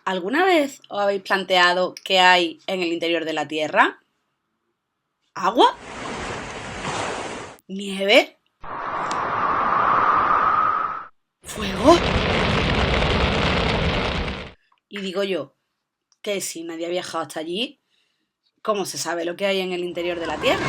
¿Alguna vez os habéis planteado qué hay en el interior de la Tierra? ¿Agua? ¿Nieve? ¿Fuego? Y digo yo, que si nadie ha viajado hasta allí, ¿cómo se sabe lo que hay en el interior de la Tierra?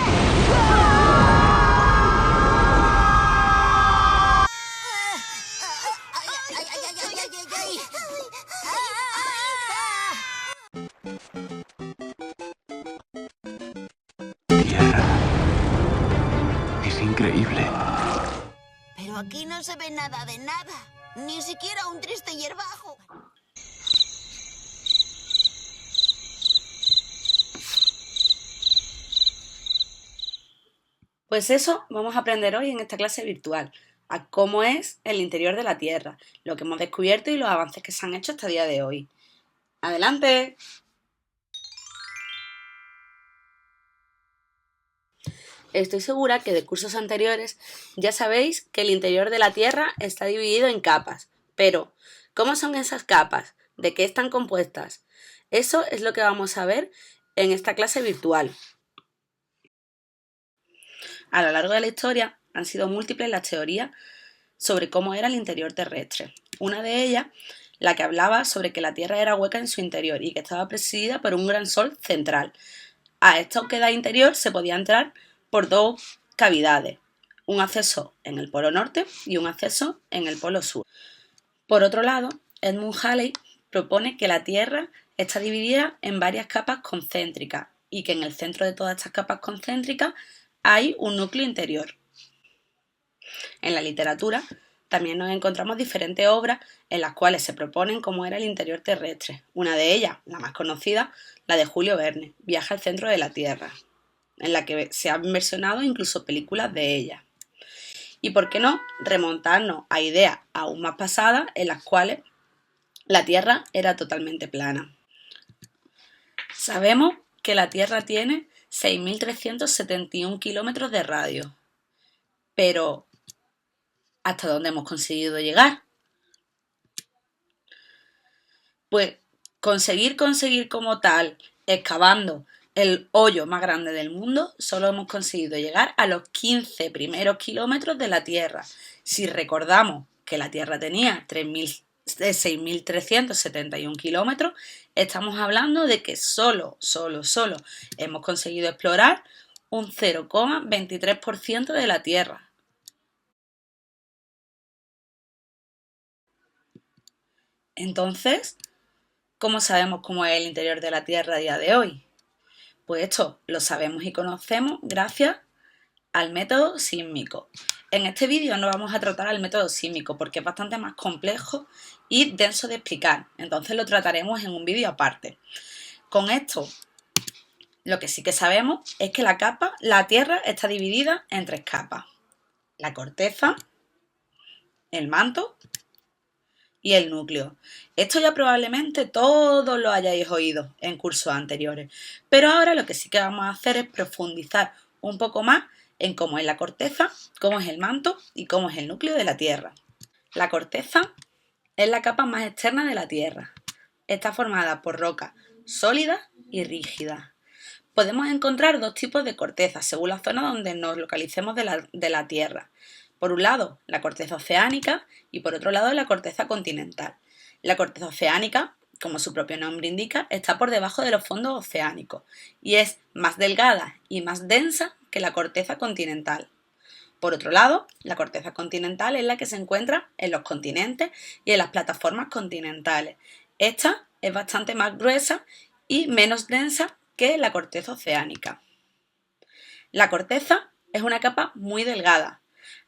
Tierra. Es increíble. Pero aquí no se ve nada de nada. Ni siquiera un triste hierbajo. Pues eso vamos a aprender hoy en esta clase virtual, a cómo es el interior de la Tierra, lo que hemos descubierto y los avances que se han hecho hasta el día de hoy. ¡Adelante! Estoy segura que de cursos anteriores ya sabéis que el interior de la Tierra está dividido en capas. Pero, ¿cómo son esas capas? ¿De qué están compuestas? Eso es lo que vamos a ver en esta clase virtual. A lo largo de la historia han sido múltiples las teorías sobre cómo era el interior terrestre. Una de ellas, la que hablaba sobre que la Tierra era hueca en su interior y que estaba presidida por un gran sol central. A esta oquedad interior se podía entrar por dos cavidades, un acceso en el polo norte y un acceso en el polo sur. Por otro lado, Edmund Halley propone que la Tierra está dividida en varias capas concéntricas y que en el centro de todas estas capas concéntricas hay un núcleo interior. En la literatura también nos encontramos diferentes obras en las cuales se proponen cómo era el interior terrestre. Una de ellas, la más conocida, la de Julio Verne, Viaje al centro de la Tierra, en la que se han versionado incluso películas de ella. Y por qué no remontarnos a ideas aún más pasadas en las cuales la Tierra era totalmente plana. Sabemos que la Tierra tiene 6.371 kilómetros de radio, pero ¿hasta dónde hemos conseguido llegar? Pues conseguir como tal, excavando el hoyo más grande del mundo, solo hemos conseguido llegar a los 15 primeros kilómetros de la Tierra. Si recordamos que la Tierra tenía 6.371 kilómetros, estamos hablando de que solo hemos conseguido explorar un 0,23% de la Tierra. Entonces, ¿cómo sabemos cómo es el interior de la Tierra a día de hoy? Pues esto lo sabemos y conocemos gracias al método sísmico. En este vídeo no vamos a tratar el método sísmico porque es bastante más complejo y denso de explicar, entonces lo trataremos en un vídeo aparte. Con esto, lo que sí que sabemos es que la Tierra está dividida en tres capas: la corteza, el manto y el núcleo. Esto ya probablemente todos lo hayáis oído en cursos anteriores, pero ahora lo que sí que vamos a hacer es profundizar un poco más en cómo es la corteza, cómo es el manto y cómo es el núcleo de la Tierra. La corteza es la capa más externa de la Tierra. Está formada por roca sólida y rígida. Podemos encontrar dos tipos de corteza según la zona donde nos localicemos de la Tierra. Por un lado, la corteza oceánica y por otro lado, la corteza continental. La corteza oceánica, como su propio nombre indica, está por debajo de los fondos oceánicos y es más delgada y más densa que la corteza continental. Por otro lado, la corteza continental es la que se encuentra en los continentes y en las plataformas continentales. Esta es bastante más gruesa y menos densa que la corteza oceánica. La corteza es una capa muy delgada.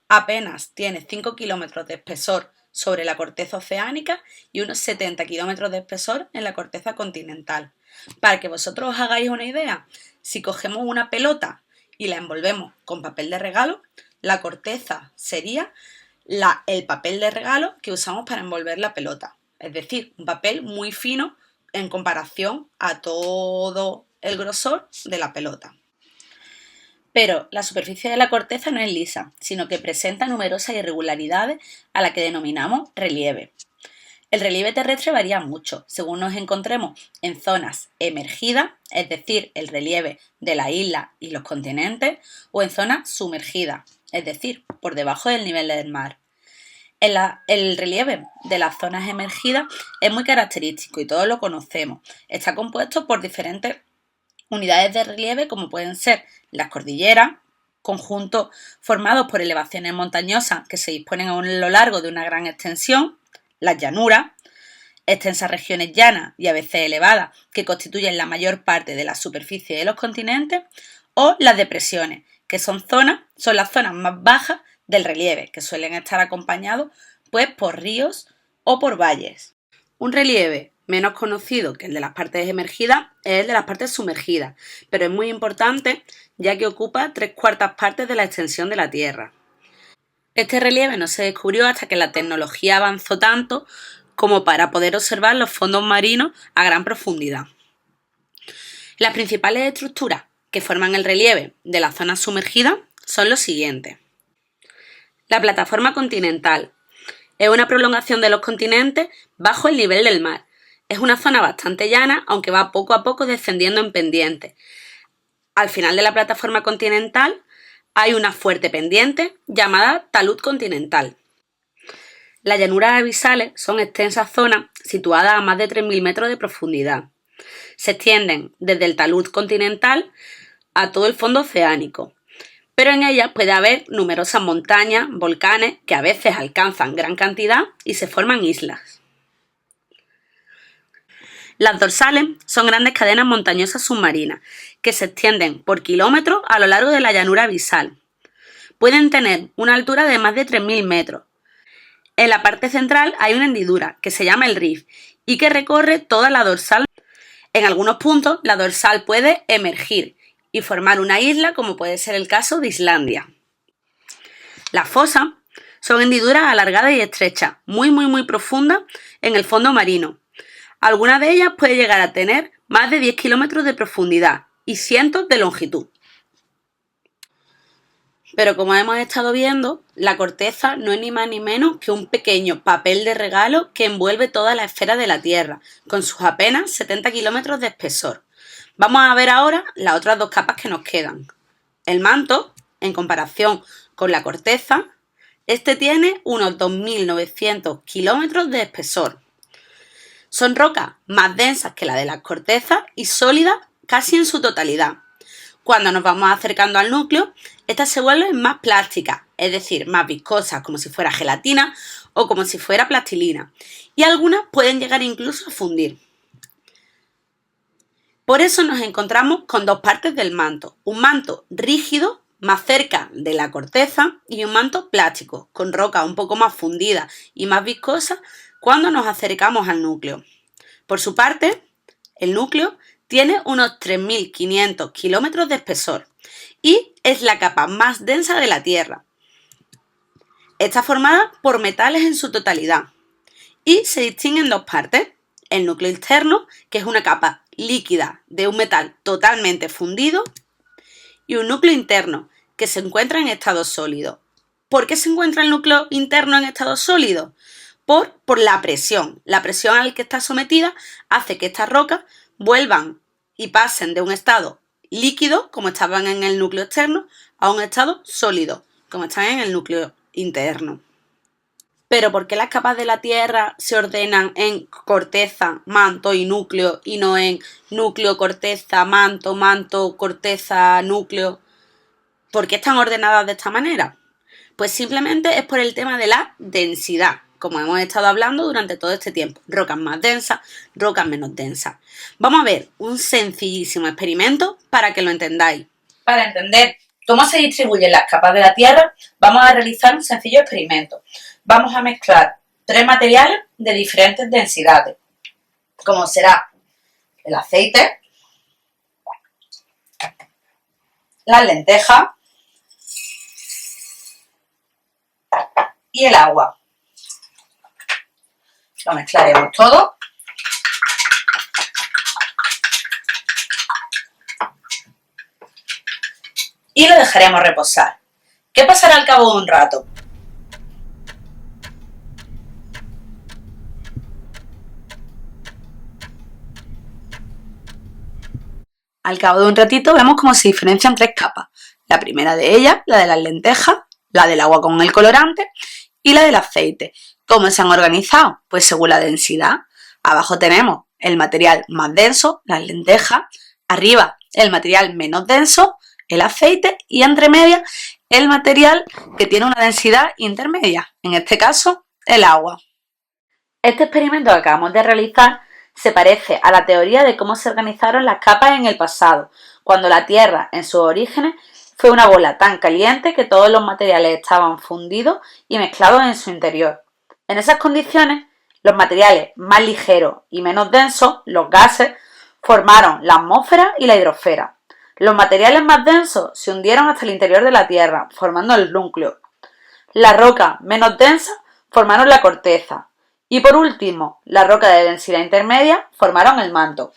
Apenas tiene 5 kilómetros de espesor sobre la corteza oceánica y unos 70 kilómetros de espesor en la corteza continental. Para que vosotros os hagáis una idea, si cogemos una pelota y la envolvemos con papel de regalo, la corteza sería el papel de regalo que usamos para envolver la pelota. Es decir, un papel muy fino en comparación a todo el grosor de la pelota. Pero la superficie de la corteza no es lisa, sino que presenta numerosas irregularidades a las que denominamos relieve. El relieve terrestre varía mucho según nos encontremos en zonas emergidas, es decir, el relieve de la isla y los continentes, o en zonas sumergidas, es decir, por debajo del nivel del mar. El relieve de las zonas emergidas es muy característico y todos lo conocemos. Está compuesto por diferentes unidades de relieve como pueden ser las cordilleras, conjuntos formados por elevaciones montañosas que se disponen a lo largo de una gran extensión, las llanuras, extensas regiones llanas y a veces elevadas que constituyen la mayor parte de la superficie de los continentes, o las depresiones, que son las zonas más bajas del relieve, que suelen estar acompañados pues por ríos o por valles. Un relieve menos conocido que el de las partes emergidas es el de las partes sumergidas, pero es muy importante ya que ocupa 3/4 partes de la extensión de la Tierra. Este relieve no se descubrió hasta que la tecnología avanzó tanto como para poder observar los fondos marinos a gran profundidad. Las principales estructuras que forman el relieve de la zona sumergida son los siguientes. La plataforma continental es una prolongación de los continentes bajo el nivel del mar. Es una zona bastante llana, aunque va poco a poco descendiendo en pendientes. Al final de la plataforma continental hay una fuerte pendiente llamada talud continental. Las llanuras abisales son extensas zonas situadas a más de 3.000 metros de profundidad. Se extienden desde el talud continental a todo el fondo oceánico, pero en ellas puede haber numerosas montañas, volcanes, que a veces alcanzan gran cantidad y se forman islas. Las dorsales son grandes cadenas montañosas submarinas que se extienden por kilómetros a lo largo de la llanura abisal. Pueden tener una altura de más de 3.000 metros. En la parte central hay una hendidura que se llama el rift y que recorre toda la dorsal. En algunos puntos la dorsal puede emergir y formar una isla, como puede ser el caso de Islandia. Las fosas son hendiduras alargadas y estrechas, muy profundas en el fondo marino. Algunas de ellas pueden llegar a tener más de 10 kilómetros de profundidad y cientos de longitud. Pero como hemos estado viendo, la corteza no es ni más ni menos que un pequeño papel de regalo que envuelve toda la esfera de la Tierra, con sus apenas 70 kilómetros de espesor. Vamos a ver ahora las otras dos capas que nos quedan. El manto, en comparación con la corteza, este tiene unos 2.900 kilómetros de espesor. Son rocas más densas que la de las cortezas y sólidas casi en su totalidad. Cuando nos vamos acercando al núcleo, estas se vuelven más plásticas, es decir, más viscosas, como si fuera gelatina o como si fuera plastilina, y algunas pueden llegar incluso a fundir. Por eso nos encontramos con dos partes del manto, un manto rígido, más cerca de la corteza, y un manto plástico, con roca un poco más fundida y más viscosa cuando nos acercamos al núcleo. Por su parte, el núcleo tiene unos 3.500 kilómetros de espesor y es la capa más densa de la Tierra. Está formada por metales en su totalidad y se distingue en dos partes. El núcleo interno, que es una capa líquida de un metal totalmente fundido, y un núcleo interno, que se encuentra en estado sólido. ¿Por qué se encuentra el núcleo interno en estado sólido? Por la presión. La presión a la que está sometida hace que estas rocas vuelvan y pasen de un estado líquido, como estaban en el núcleo externo, a un estado sólido, como están en el núcleo interno. Pero ¿por qué las capas de la Tierra se ordenan en corteza, manto y núcleo y no en núcleo, corteza, manto, manto, corteza, núcleo? ¿Por qué están ordenadas de esta manera? Pues simplemente es por el tema de la densidad, como hemos estado hablando durante todo este tiempo. Rocas más densas, rocas menos densas. Vamos a ver un sencillísimo experimento para que lo entendáis. Para entender cómo se distribuyen las capas de la Tierra, vamos a realizar un sencillo experimento. Vamos a mezclar 3 materiales de diferentes densidades, como será el aceite, las lentejas y el agua. Lo mezclaremos todo. Y lo dejaremos reposar. ¿Qué pasará al cabo de un rato? Al cabo de un ratito vemos cómo se diferencian tres capas. La primera de ellas, la de las lentejas, la del agua con el colorante y la del aceite. ¿Cómo se han organizado? Pues según la densidad. Abajo tenemos el material más denso, las lentejas, arriba el material menos denso, el aceite, y entre medias el material que tiene una densidad intermedia, en este caso el agua. Este experimento que acabamos de realizar se parece a la teoría de cómo se organizaron las capas en el pasado, cuando la Tierra en sus orígenes fue una bola tan caliente que todos los materiales estaban fundidos y mezclados en su interior. En esas condiciones, los materiales más ligeros y menos densos, los gases, formaron la atmósfera y la hidrosfera. Los materiales más densos se hundieron hasta el interior de la Tierra, formando el núcleo. Las rocas menos densas formaron la corteza. Y por último, las rocas de densidad intermedia formaron el manto.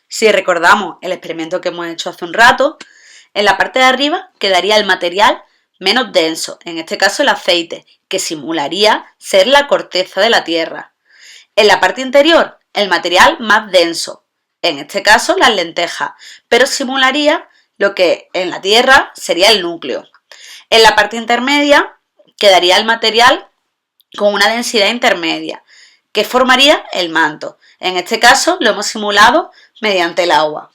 Si recordamos el experimento que hemos hecho hace un rato, en la parte de arriba quedaría el material menos denso, en este caso el aceite, que simularía ser la corteza de la Tierra. En la parte interior, el material más denso, en este caso las lentejas, pero simularía lo que en la Tierra sería el núcleo. En la parte intermedia quedaría el material con una densidad intermedia, que formaría el manto. En este caso lo hemos simulado mediante el agua.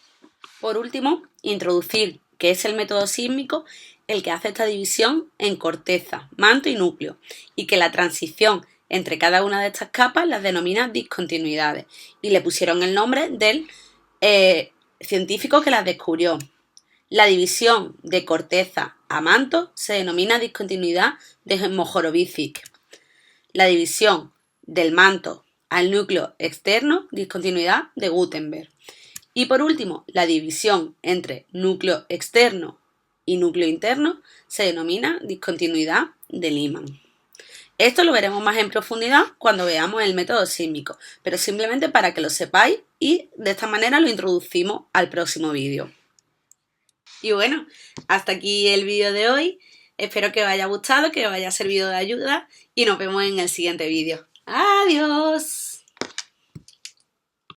Por último, introducir que es el método sísmico el que hace esta división en corteza, manto y núcleo, y que la transición entre cada una de estas capas las denomina discontinuidades, y le pusieron el nombre del científico que las descubrió. La división de corteza a manto se denomina discontinuidad de Mohorovičić. La división del manto al núcleo externo, discontinuidad de Gutenberg. Y por último, la división entre núcleo externo y núcleo interno se denomina discontinuidad de Lyman. Esto lo veremos más en profundidad cuando veamos el método sísmico, pero simplemente para que lo sepáis y de esta manera lo introducimos al próximo vídeo. Y bueno, hasta aquí el vídeo de hoy. Espero que os haya gustado, que os haya servido de ayuda y nos vemos en el siguiente vídeo. ¡Adiós!